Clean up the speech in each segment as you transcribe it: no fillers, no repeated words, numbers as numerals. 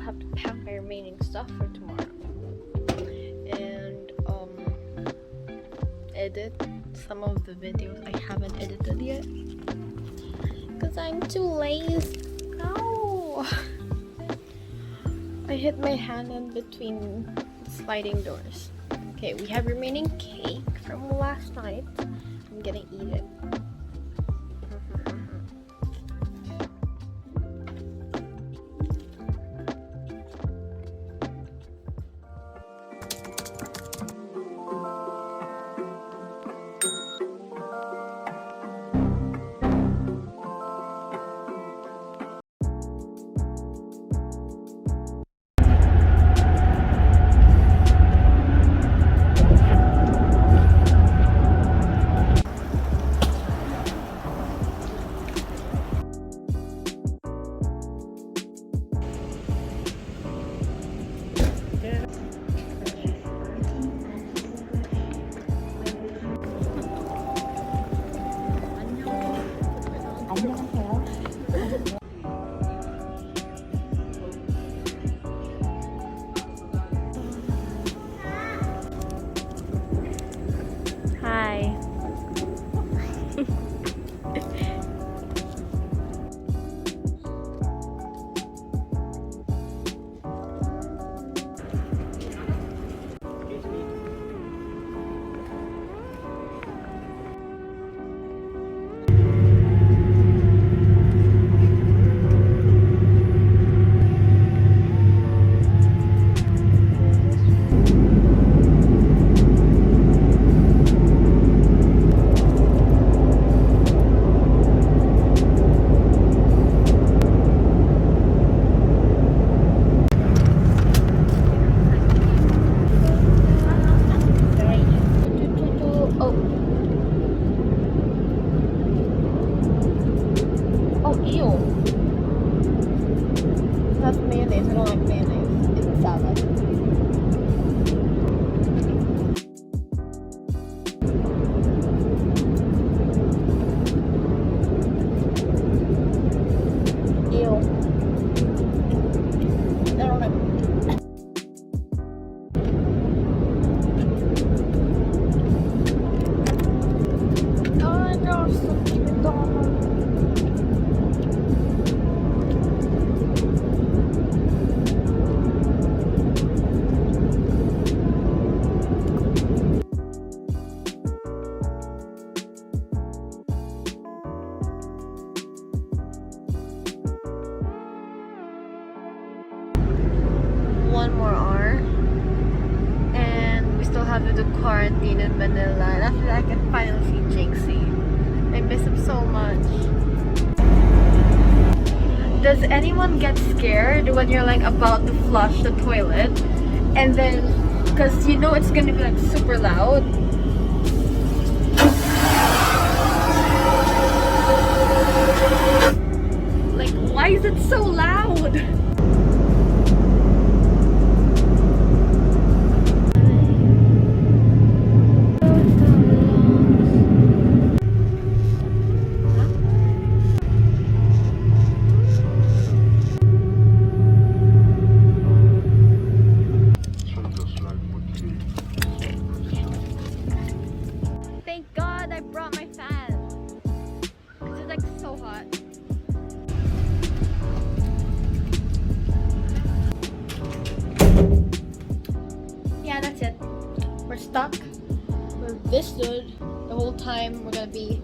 have to pack my remaining stuff for tomorrow and edit some of the videos I haven't edited yet because I'm too lazy. Ow! I hit my hand in between the sliding doors. Okay, we have remaining cake from last night. I'm gonna eat it. Hi. Oh, ew. That's mayonnaise. I don't like mayonnaise in salad. Ew. I don't like. Oh no, so cute. One more hour and we still have to do quarantine in Manila, and after that I can finally see Jinxie. I miss him so much. Does anyone get scared when you're like about to flush the toilet and then because you know it's gonna be like super loud? Like, why is it so loud? Thank God I brought my fan. Because it's like so hot. Yeah, that's it. We're stuck. We're visited the whole time. We're gonna be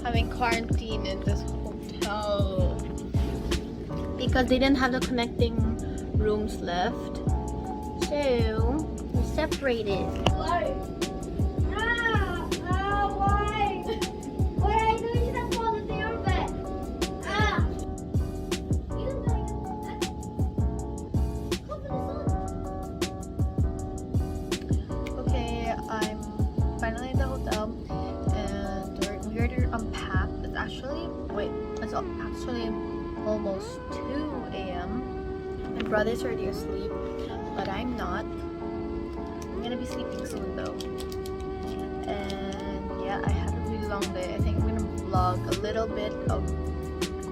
having quarantine in this hotel. Because they didn't have the connecting rooms left. So, we're separated. Why? Why? Why are you doing that fall into your bed? You don't know. Come to the sun. Okay, I'm finally in the hotel and we're here to unpack. It's actually, actually almost 2 a.m. My brother's already asleep, but I'm not. I'm gonna be sleeping soon though. And yeah, I had a really long day. I think I'm gonna vlog a little bit of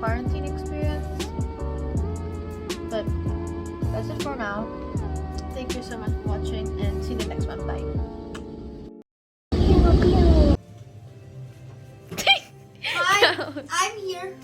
quarantine experience. But that's it. it for now. Thank you so much for watching and see you in the next one. Bye. Hi, I'm here.